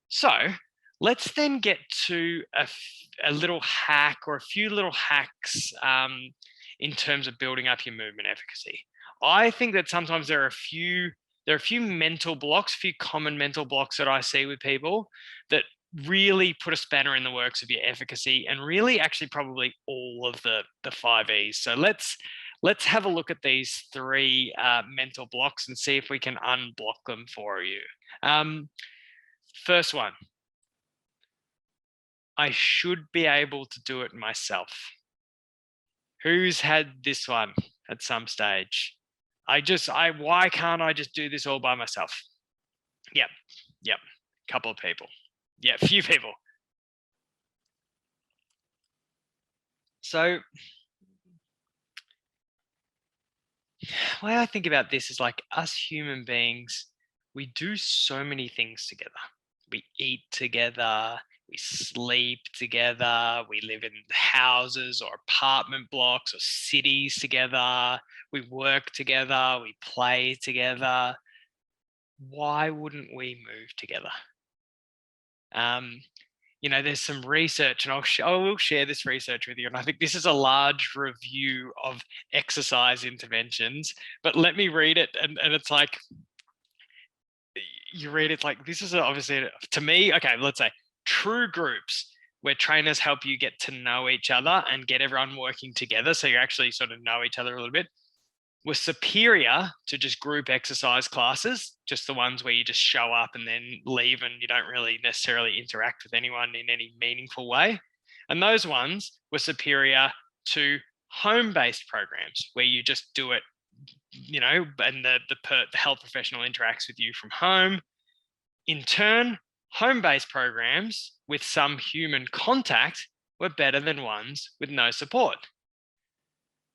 So let's then get to a little hack or a few little hacks in terms of building up your movement efficacy. I think that sometimes there are a few mental blocks, a few common mental blocks that I see with people that really put a spanner in the works of your efficacy, and really actually probably all of the 5 E's. So let's have a look at these three mental blocks and see if we can unblock them for you. First one, I should be able to do it myself. Who's had this one at some stage? Why can't I just do this all by myself? Yep. Couple of people. Yeah, few people. So the way I think about this is like us human beings, we do so many things together. We eat together, we sleep together, we live in houses or apartment blocks or cities together, we work together, we play together. Why wouldn't we move together? There's some research, and I will share this research with you. And I think this is a large review of exercise interventions, but let me read it. And it's like, you read it like, this is obviously, to me, okay, let's say true groups where trainers help you get to know each other and get everyone working together. So you actually sort of know each other a little bit, was superior to just group exercise classes, just the ones where you just show up and then leave and you don't really necessarily interact with anyone in any meaningful way. And those ones were superior to home-based programs where you just do it, and the health professional interacts with you from home. In turn, home-based programs with some human contact were better than ones with no support,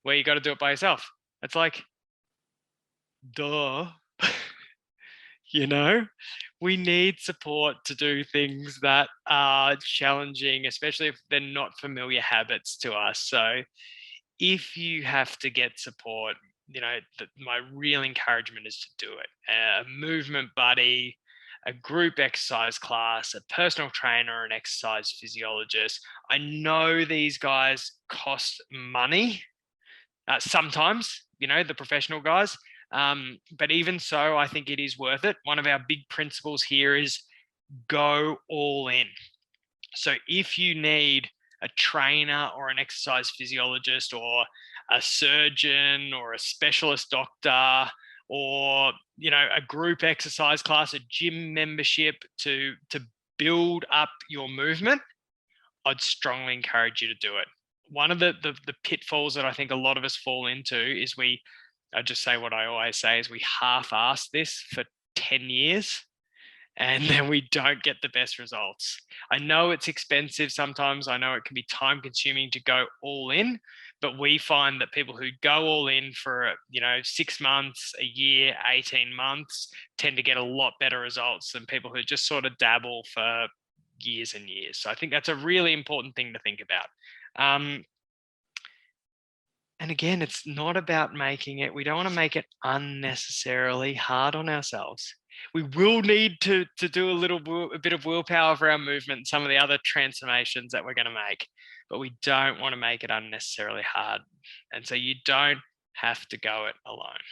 where you got to do it by yourself. It's like, duh. We need support to do things that are challenging, especially if they're not familiar habits to us. So if you have to get support, my real encouragement is to do it. A movement buddy, a group exercise class, a personal trainer, an exercise physiologist. I know these guys cost money sometimes, the professional guys. But even so, I think it is worth it. One of our big principles here is go all in. So if you need a trainer or an exercise physiologist or a surgeon or a specialist doctor or a group exercise class, a gym membership to build up your movement, I'd strongly encourage you to do it. One of the pitfalls that I think a lot of us fall into is I just say what I always say is we half-ass this for 10 years and then we don't get the best results. I know it's expensive sometimes. I know it can be time consuming to go all in, but we find that people who go all in for, 6 months, a year, 18 months tend to get a lot better results than people who just sort of dabble for years and years. So I think that's a really important thing to think about. And again, it's not about we don't want to make it unnecessarily hard on ourselves. We will need to do a bit of willpower for our movement and some of the other transformations that we're going to make, but we don't want to make it unnecessarily hard. And so you don't have to go it alone.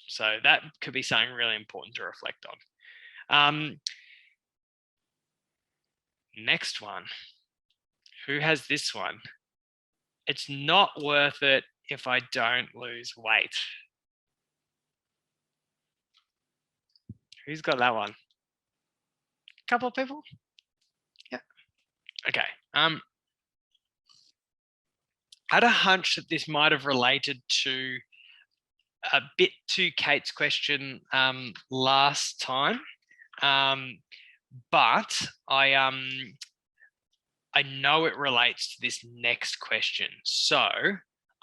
So that could be something really important to reflect on. Next one. Who has this one? It's not worth it if I don't lose weight. Who's got that one? A couple of people? Yeah. Okay. I had a hunch that this might have related to a bit to Kate's question last time, but I know it relates to this next question. So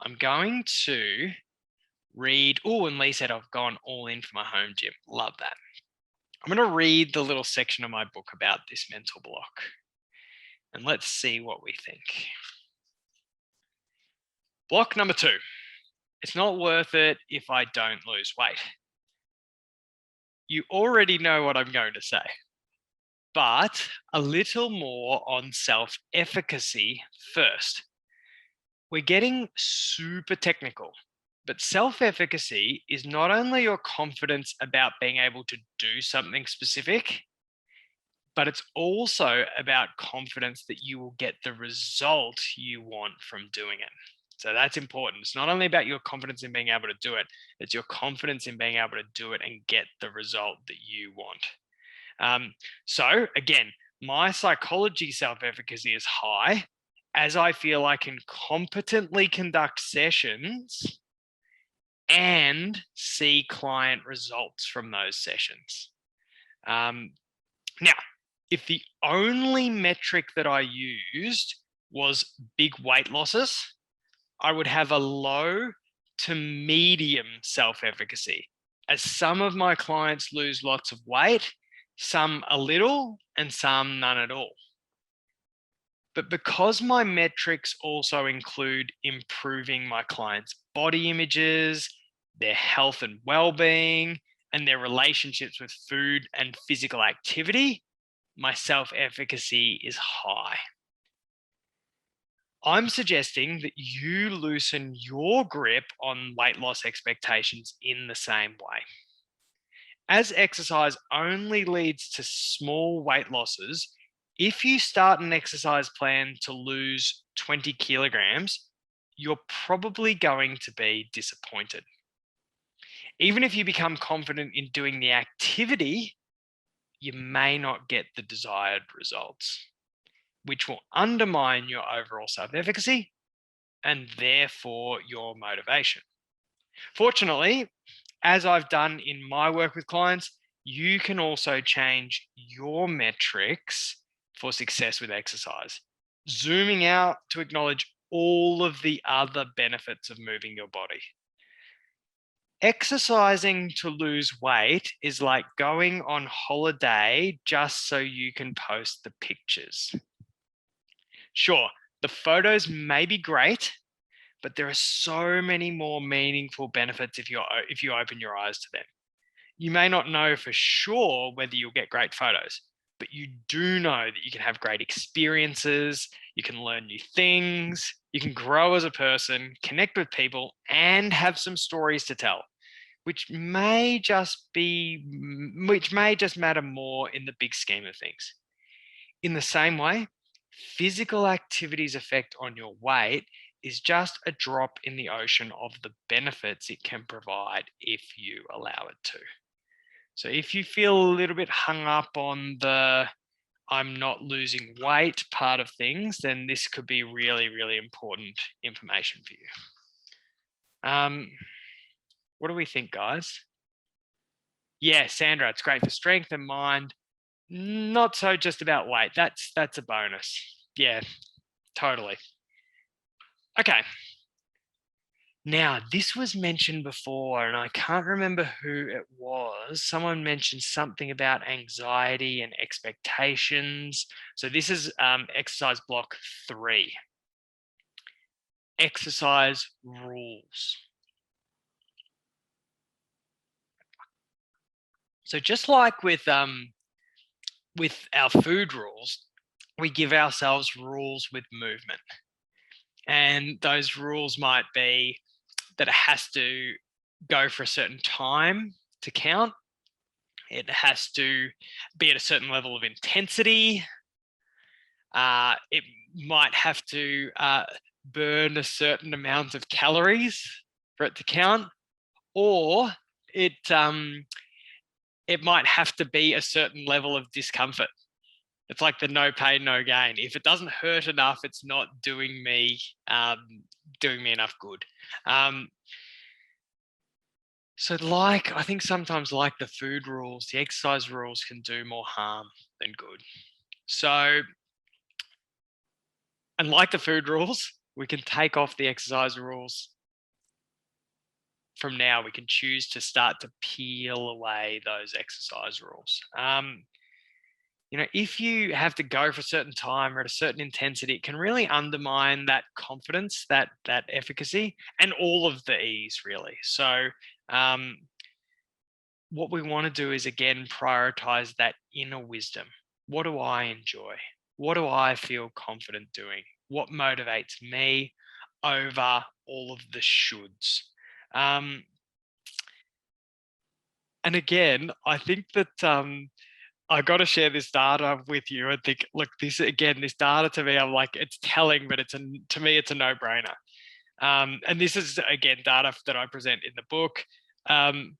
I'm going to read. Oh, and Lee said I've gone all in for my home gym. Love that. I'm going to read the little section of my book about this mental block, and let's see what we think. Block number 2. It's not worth it if I don't lose weight. You already know what I'm going to say. but a little more on self-efficacy first. We're getting super technical, but self-efficacy is not only your confidence about being able to do something specific, but it's also about confidence that you will get the result you want from doing it. So that's important. It's not only about your confidence in being able to do it, it's your confidence in being able to do it and get the result that you want. So again, my psychology self-efficacy is high as I feel I can competently conduct sessions and see client results from those sessions. Now, if the only metric that I used was big weight losses, I would have a low to medium self-efficacy, as some of my clients lose lots of weight, some a little, and some none at all. But because my metrics also include improving my clients' body images, their health and well-being, and their relationships with food and physical activity, my self-efficacy is high. I'm suggesting that you loosen your grip on weight loss expectations in the same way. As exercise only leads to small weight losses, if you start an exercise plan to lose 20 kilograms, you're probably going to be disappointed. Even if you become confident in doing the activity, you may not get the desired results, which will undermine your overall self-efficacy and therefore your motivation. Fortunately, as I've done in my work with clients, you can also change your metrics for success with exercise, zooming out to acknowledge all of the other benefits of moving your body. Exercising to lose weight is like going on holiday just so you can post the pictures. Sure, the photos may be great, but there are so many more meaningful benefits if you open your eyes to them. You may not know for sure whether you'll get great photos, but you do know that you can have great experiences, you can learn new things, you can grow as a person, connect with people, and have some stories to tell, which may just matter more in the big scheme of things. In the same way, physical activity's effect on your weight is just a drop in the ocean of the benefits it can provide if you allow it to. So if you feel a little bit hung up on the I'm not losing weight part of things, then this could be really, really important information for you. What do we think, guys? Yeah, Sandra, it's great for strength and mind. Not so just about weight. That's a bonus. Yeah, totally. Okay. Now, this was mentioned before, and I can't remember who it was. Someone mentioned something about anxiety and expectations. So this is exercise block 3. Exercise rules. So just like with our food rules, we give ourselves rules with movement. And those rules might be that it has to go for a certain time to count. It has to be at a certain level of intensity. It might have to burn a certain amount of calories for it to count, or it might have to be a certain level of discomfort. It's like the no pain, no gain. If it doesn't hurt enough, it's not doing me enough good. So I think sometimes like the food rules, the exercise rules can do more harm than good. So, and like the food rules, we can take off the exercise rules. From now, we can choose to start to peel away those exercise rules. If you have to go for a certain time or at a certain intensity, it can really undermine that confidence, that efficacy, and all of the ease, really. So what we want to do is, again, prioritize that inner wisdom. What do I enjoy? What do I feel confident doing? What motivates me over all of the shoulds? Um, and again, I think that I got to share this data with you. I think, look, this data to me, I'm like, it's telling, but to me, it's a no-brainer. And this is again data that I present in the book. Um,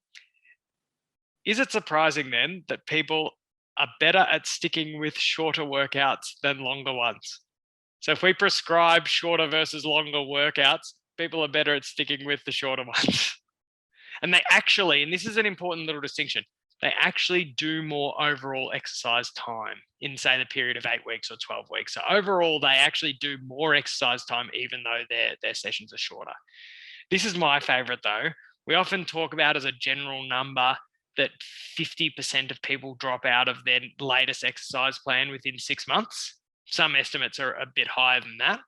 is it surprising then that people are better at sticking with shorter workouts than longer ones? So if we prescribe shorter versus longer workouts, people are better at sticking with the shorter ones. And they actually, and this is an important little distinction, they actually do more overall exercise time in, say, the period of 8 weeks or 12 weeks. So overall, they actually do more exercise time, even though their sessions are shorter. This is my favorite, though. We often talk about as a general number that 50% of people drop out of their latest exercise plan within 6 months. Some estimates are a bit higher than that.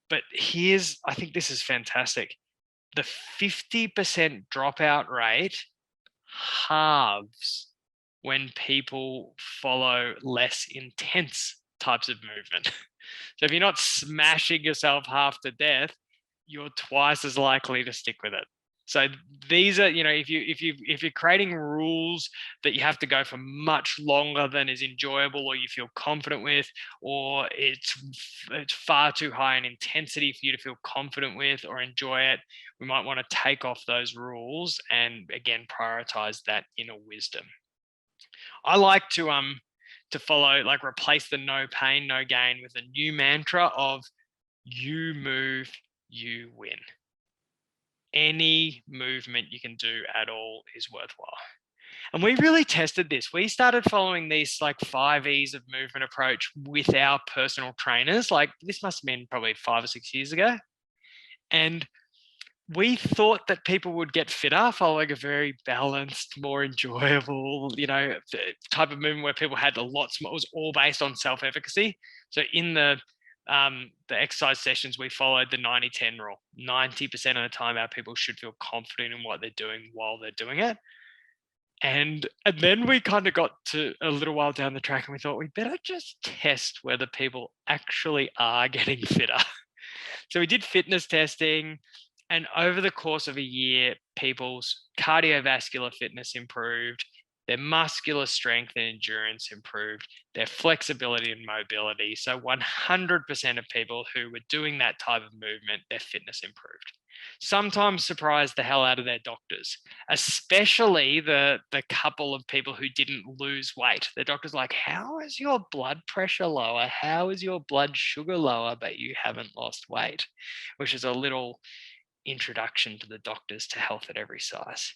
But I think this is fantastic. The 50% dropout rate halves when people follow less intense types of movement. So if you're not smashing yourself half to death, you're twice as likely to stick with it. So these are, if you're creating rules that you have to go for much longer than is enjoyable or you feel confident with, or it's far too high in intensity for you to feel confident with or enjoy it, we might want to take off those rules and again prioritize that inner wisdom. I like to follow, like, replace the no pain, no gain with a new mantra of you move, you win. Any movement you can do at all is worthwhile. And we really tested this. We started following these like 5 E's of movement approach with our personal trainers. Like, this must have been probably 5 or 6 years ago. And we thought that people would get fitter following a very balanced, more enjoyable, type of movement where people had a lot more. It was all based on self-efficacy. So in the exercise sessions, we followed the 90-10 rule. 90% of the time, our people should feel confident in what they're doing while they're doing it. And then we kind of got to a little while down the track and we thought we better just test whether people actually are getting fitter. So we did fitness testing, and over the course of a year, people's cardiovascular fitness improved, their muscular strength and endurance improved, their flexibility and mobility. So 100% of people who were doing that type of movement, their fitness improved. Sometimes surprised the hell out of their doctors, especially the couple of people who didn't lose weight. The doctor's like, how is your blood pressure lower? How is your blood sugar lower, but you haven't lost weight? Which is a little introduction to the doctors to health at every size.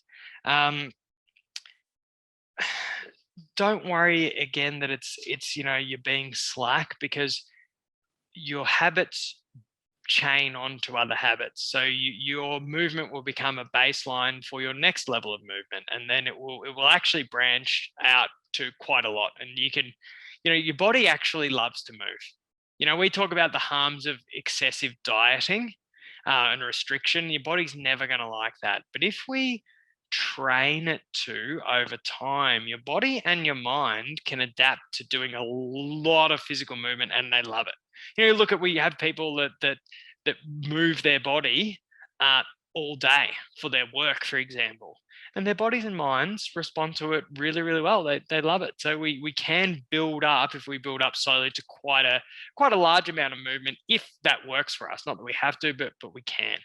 Don't worry again that it's you're being slack, because your habits chain onto other habits. So your movement will become a baseline for your next level of movement, and then it will actually branch out to quite a lot. And you can, your body actually loves to move. We talk about the harms of excessive dieting and restriction. Your body's never going to like that. But if we train it to over time, your body and your mind can adapt to doing a lot of physical movement, and they love it. Look at, we have people that move their body all day for their work, for example, and their bodies and minds respond to it really, really well. They love it. So we can build up, if we build up slowly, to quite a large amount of movement if that works for us. Not that we have to, but we can.